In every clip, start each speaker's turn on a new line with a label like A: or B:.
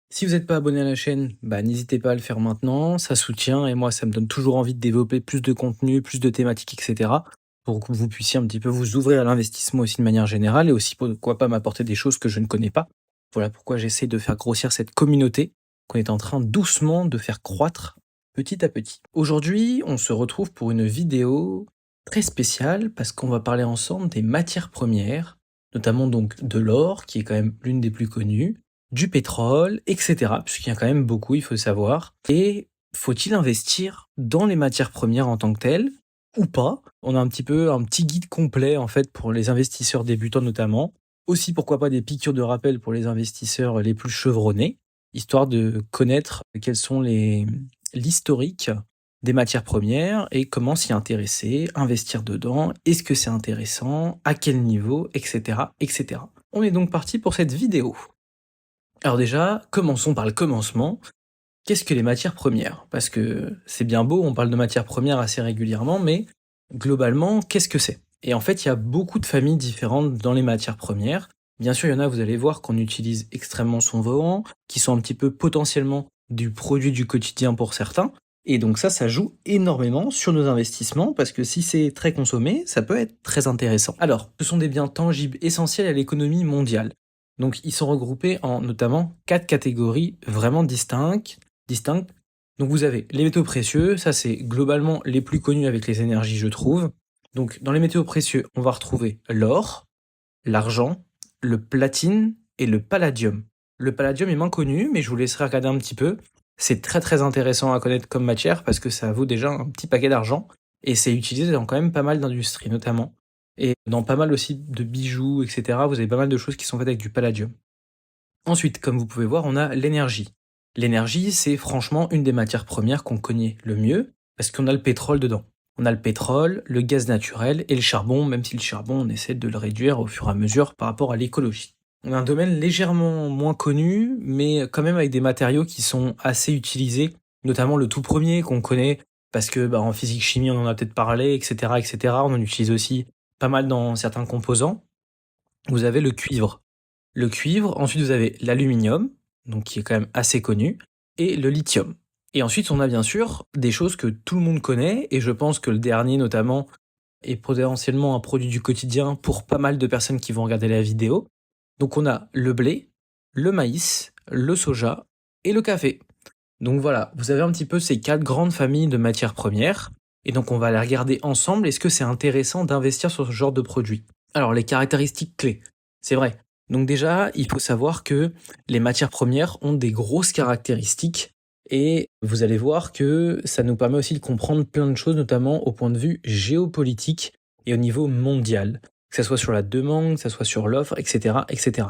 A: Si vous n'êtes pas abonné à la chaîne, n'hésitez pas à le faire maintenant, ça soutient et moi ça me donne toujours envie de développer plus de contenu, plus de thématiques, etc. Pour que vous puissiez un petit peu vous ouvrir à l'investissement aussi de manière générale et aussi pourquoi pas m'apporter des choses que je ne connais pas. Voilà pourquoi j'essaie de faire grossir cette communauté qu'on est en train doucement de faire croître petit à petit. Aujourd'hui, on se retrouve pour une vidéo très spéciale parce qu'on va parler ensemble des matières premières, notamment donc de l'or qui est quand même l'une des plus connues, du pétrole, etc. Puisqu'il y a quand même beaucoup, il faut savoir. Et faut-il investir dans les matières premières en tant que telles ou pas? On a un petit guide complet en fait pour les investisseurs débutants notamment. Aussi pourquoi pas des piqûres de rappel pour les investisseurs les plus chevronnés, histoire de connaître quels sont l'historique des matières premières et comment s'y intéresser, investir dedans, est-ce que c'est intéressant, à quel niveau, etc., etc. On est donc parti pour cette vidéo. Alors déjà, commençons par le commencement. Qu'est-ce que les matières premières? Parce que c'est bien beau, on parle de matières premières assez régulièrement, mais globalement, qu'est-ce que c'est? Et en fait, il y a beaucoup de familles différentes dans les matières premières. Bien sûr, il y en a, vous allez voir, qu'on utilise extrêmement souvent, qui sont un petit peu potentiellement du produit du quotidien pour certains. Et donc ça joue énormément sur nos investissements, parce que si c'est très consommé, ça peut être très intéressant. Alors, ce sont des biens tangibles essentiels à l'économie mondiale. Donc ils sont regroupés en notamment 4 catégories vraiment distinctes. Donc vous avez les métaux précieux, ça c'est globalement les plus connus avec les énergies je trouve. Donc dans les métaux précieux, on va retrouver l'or, l'argent, le platine et le palladium. Le palladium est moins connu, mais je vous laisserai regarder un petit peu. C'est très très intéressant à connaître comme matière parce que ça vaut déjà un petit paquet d'argent et c'est utilisé dans quand même pas mal d'industries notamment. Et dans pas mal aussi de bijoux, etc. Vous avez pas mal de choses qui sont faites avec du palladium. Ensuite, comme vous pouvez voir, on a l'énergie. L'énergie, c'est franchement une des matières premières qu'on connaît le mieux, parce qu'on a le pétrole dedans. On a le pétrole, le gaz naturel et le charbon, même si le charbon, on essaie de le réduire au fur et à mesure par rapport à l'écologie. On a un domaine légèrement moins connu, mais quand même avec des matériaux qui sont assez utilisés, notamment le tout premier qu'on connaît, parce que en physique-chimie, on en a peut-être parlé, etc., etc. On en utilise aussi pas mal dans certains composants. Vous avez le cuivre. Le cuivre, ensuite vous avez l'aluminium, donc qui est quand même assez connu, et le lithium. Et ensuite on a bien sûr des choses que tout le monde connaît, et je pense que le dernier notamment est potentiellement un produit du quotidien pour pas mal de personnes qui vont regarder la vidéo. Donc on a le blé, le maïs, le soja et le café. Donc voilà, vous avez un petit peu ces 4 grandes familles de matières premières, et donc on va les regarder ensemble. Est-ce que c'est intéressant d'investir sur ce genre de produit? Alors les caractéristiques clés, c'est vrai. Donc déjà, il faut savoir que les matières premières ont des grosses caractéristiques et vous allez voir que ça nous permet aussi de comprendre plein de choses, notamment au point de vue géopolitique et au niveau mondial, que ce soit sur la demande, que ce soit sur l'offre, etc., etc.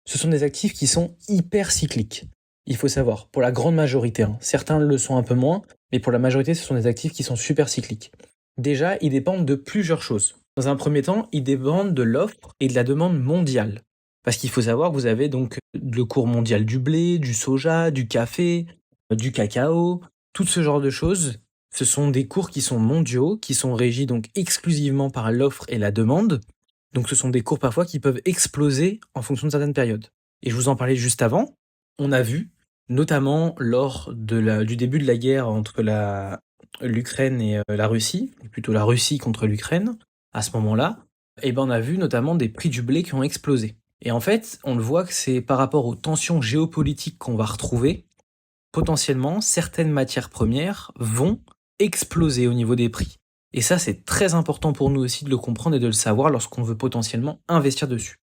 A: Ce sont des actifs qui sont hyper cycliques. Il faut savoir, pour la grande majorité, certains le sont un peu moins, mais pour la majorité, ce sont des actifs qui sont super cycliques. Déjà, ils dépendent de plusieurs choses. Dans un premier temps, ils dépendent de l'offre et de la demande mondiale. Parce qu'il faut savoir que vous avez donc le cours mondial du blé, du soja, du café, du cacao, tout ce genre de choses. Ce sont des cours qui sont mondiaux, qui sont régis donc exclusivement par l'offre et la demande. Donc ce sont des cours parfois qui peuvent exploser en fonction de certaines périodes. Et je vous en parlais juste avant, on a vu, notamment lors du début de la guerre entre l'Ukraine et la Russie, ou plutôt la Russie contre l'Ukraine, à ce moment-là, on a vu notamment des prix du blé qui ont explosé. Et en fait, on le voit que c'est par rapport aux tensions géopolitiques qu'on va retrouver, potentiellement, certaines matières premières vont exploser au niveau des prix. Et ça, c'est très important pour nous aussi de le comprendre et de le savoir lorsqu'on veut potentiellement investir dessus.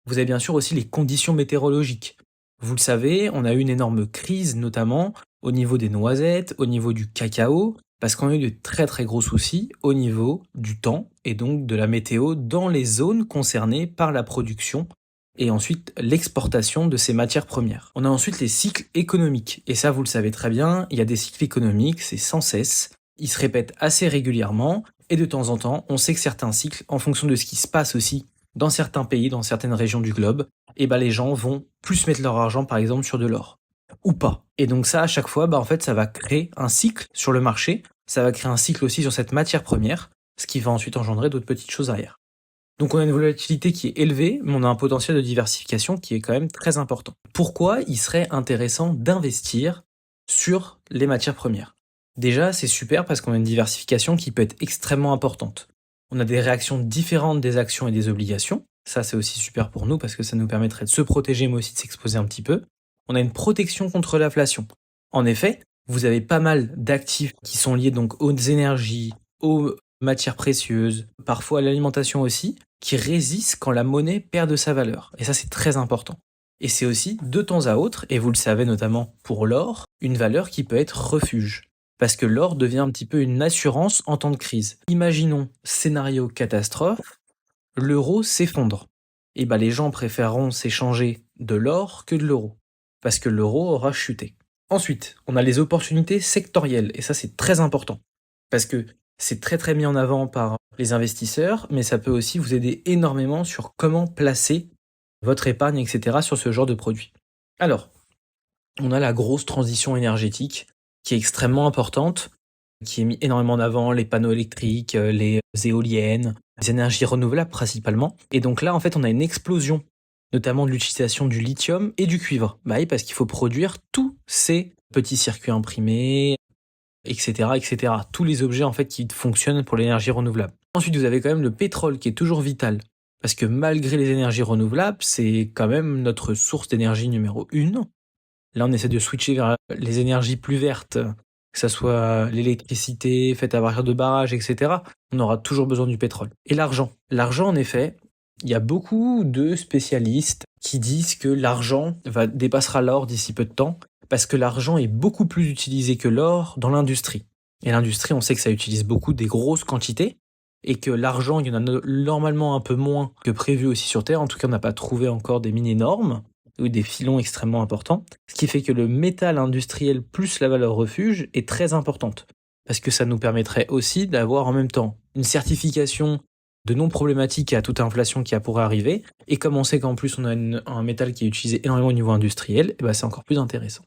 A: Vous avez bien sûr aussi les conditions météorologiques. Vous le savez, on a eu une énorme crise, notamment au niveau des noisettes, au niveau du cacao, parce qu'on a eu de très très gros soucis au niveau du temps et donc de la météo dans les zones concernées par la production et ensuite l'exportation de ces matières premières. On a ensuite les cycles économiques, et ça vous le savez très bien, il y a des cycles économiques, c'est sans cesse, ils se répètent assez régulièrement, et de temps en temps, on sait que certains cycles, en fonction de ce qui se passe aussi dans certains pays, dans certaines régions du globe, les gens vont plus mettre leur argent par exemple sur de l'or, ou pas. Et donc ça, à chaque fois, en fait, ça va créer un cycle sur le marché, ça va créer un cycle aussi sur cette matière première, ce qui va ensuite engendrer d'autres petites choses derrière. Donc on a une volatilité qui est élevée, mais on a un potentiel de diversification qui est quand même très important. Pourquoi il serait intéressant d'investir sur les matières premières? Déjà, c'est super parce qu'on a une diversification qui peut être extrêmement importante. On a des réactions différentes des actions et des obligations. Ça, c'est aussi super pour nous parce que ça nous permettrait de se protéger, mais aussi de s'exposer un petit peu. On a une protection contre l'inflation. En effet, vous avez pas mal d'actifs qui sont liés donc aux énergies, aux matières précieuses, parfois à l'alimentation aussi, qui résistent quand la monnaie perd de sa valeur. Et ça, c'est très important. Et c'est aussi, de temps à autre, et vous le savez notamment pour l'or, une valeur qui peut être refuge. Parce que l'or devient un petit peu une assurance en temps de crise. Imaginons scénario catastrophe, l'euro s'effondre. Et ben les gens préféreront s'échanger de l'or que de l'euro. Parce que l'euro aura chuté. Ensuite, on a les opportunités sectorielles. Et ça, c'est très important. Parce que c'est très très mis en avant par les investisseurs, mais ça peut aussi vous aider énormément sur comment placer votre épargne, etc. sur ce genre de produit. Alors, on a la grosse transition énergétique qui est extrêmement importante, qui est mis énormément en avant, les panneaux électriques, les éoliennes, les énergies renouvelables principalement. Et donc là, en fait, on a une explosion, notamment de l'utilisation du lithium et du cuivre. Bah oui, parce qu'il faut produire tous ces petits circuits imprimés, etc., etc. Tous les objets en fait qui fonctionnent pour l'énergie renouvelable. Ensuite, vous avez quand même le pétrole qui est toujours vital. Parce que malgré les énergies renouvelables, c'est quand même notre source d'énergie numéro 1. Là, on essaie de switcher vers les énergies plus vertes, que ça soit l'électricité faite à partir de barrages, etc. On aura toujours besoin du pétrole. Et l'argent. L'argent, en effet, il y a beaucoup de spécialistes qui disent que l'argent dépassera l'or d'ici peu de temps, parce que l'argent est beaucoup plus utilisé que l'or dans l'industrie. Et l'industrie, on sait que ça utilise beaucoup des grosses quantités, et que l'argent, il y en a normalement un peu moins que prévu aussi sur Terre. En tout cas, on n'a pas trouvé encore des mines énormes ou des filons extrêmement importants, ce qui fait que le métal industriel plus la valeur refuge est très importante, parce que ça nous permettrait aussi d'avoir en même temps une certification de non problématique à toute inflation qui pourrait arriver, et comme on sait qu'en plus on a un métal qui est utilisé énormément au niveau industriel, et ben c'est encore plus intéressant.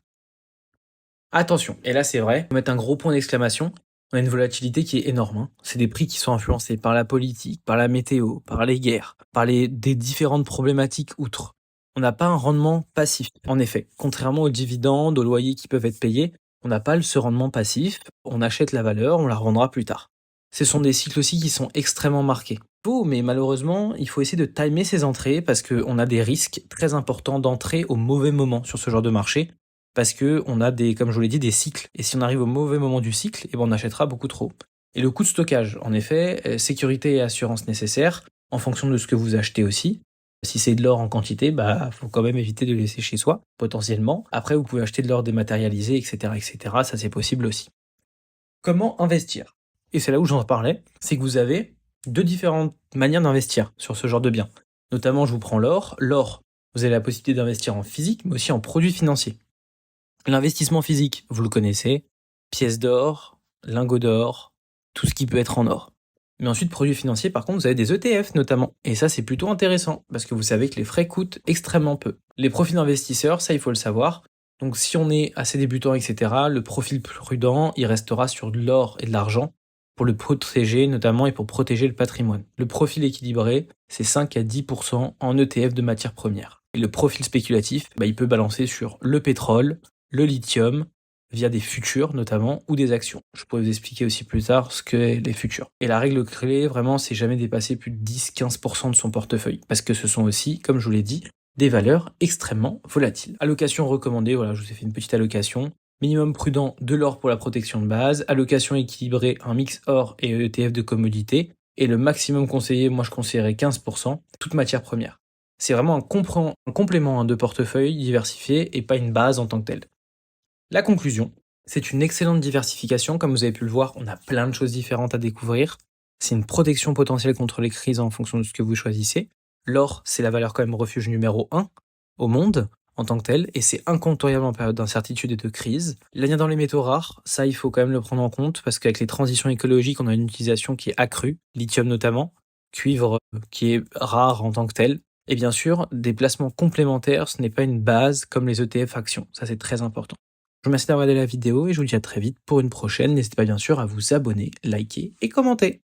A: Attention, et là c'est vrai, on va mettre un gros point d'exclamation, on a une volatilité qui est énorme. Hein. C'est des prix qui sont influencés par la politique, par la météo, par les guerres, par des différentes problématiques outre. On n'a pas un rendement passif. En effet, contrairement aux dividendes, aux loyers qui peuvent être payés, on n'a pas ce rendement passif, on achète la valeur, on la revendra plus tard. Ce sont des cycles aussi qui sont extrêmement marqués. Mais malheureusement, il faut essayer de timer ses entrées parce qu'on a des risques très importants d'entrer au mauvais moment sur ce genre de marché, parce que on a comme je vous l'ai dit, des cycles. Et si on arrive au mauvais moment du cycle, on achètera beaucoup trop. Et le coût de stockage, en effet, sécurité et assurance nécessaires, en fonction de ce que vous achetez aussi. Si c'est de l'or en quantité, faut quand même éviter de le laisser chez soi, potentiellement. Après, vous pouvez acheter de l'or dématérialisé, etc., etc. Ça, c'est possible aussi. Comment investir? Et c'est là où j'en parlais, c'est que vous avez deux différentes manières d'investir sur ce genre de biens. Notamment, je vous prends l'or. L'or, vous avez la possibilité d'investir en physique, mais aussi en produits financiers. L'investissement physique, vous le connaissez, pièces d'or, lingots d'or, tout ce qui peut être en or. Mais ensuite, produits financiers, par contre, vous avez des ETF notamment. Et ça, c'est plutôt intéressant, parce que vous savez que les frais coûtent extrêmement peu. Les profils d'investisseurs, ça, il faut le savoir. Donc si on est assez débutant, etc., le profil prudent, il restera sur de l'or et de l'argent pour le protéger notamment et pour protéger le patrimoine. Le profil équilibré, c'est 5 à 10% en ETF de matières premières. Et le profil spéculatif, il peut balancer sur le pétrole, le lithium, via des futurs notamment, ou des actions. Je pourrais vous expliquer aussi plus tard ce qu'est les futurs. Et la règle clé, vraiment, c'est jamais dépasser plus de 10-15% de son portefeuille. Parce que ce sont aussi, comme je vous l'ai dit, des valeurs extrêmement volatiles. Allocation recommandée, voilà, je vous ai fait une petite allocation. Minimum prudent de l'or pour la protection de base. Allocation équilibrée, un mix or et ETF de commodité. Et le maximum conseillé, moi je conseillerais 15%, toute matière première. C'est vraiment un complément de portefeuille diversifié et pas une base en tant que telle. La conclusion, c'est une excellente diversification. Comme vous avez pu le voir, on a plein de choses différentes à découvrir. C'est une protection potentielle contre les crises en fonction de ce que vous choisissez. L'or, c'est la valeur quand même refuge numéro 1 au monde en tant que tel, et c'est incontournable en période d'incertitude et de crise. L'avenir dans les métaux rares, ça il faut quand même le prendre en compte, parce qu'avec les transitions écologiques, on a une utilisation qui est accrue, lithium notamment, cuivre qui est rare en tant que tel, et bien sûr, des placements complémentaires, ce n'est pas une base comme les ETF actions, ça c'est très important. Je vous remercie d'avoir regardé la vidéo et je vous dis à très vite pour une prochaine. N'hésitez pas bien sûr à vous abonner, liker et commenter.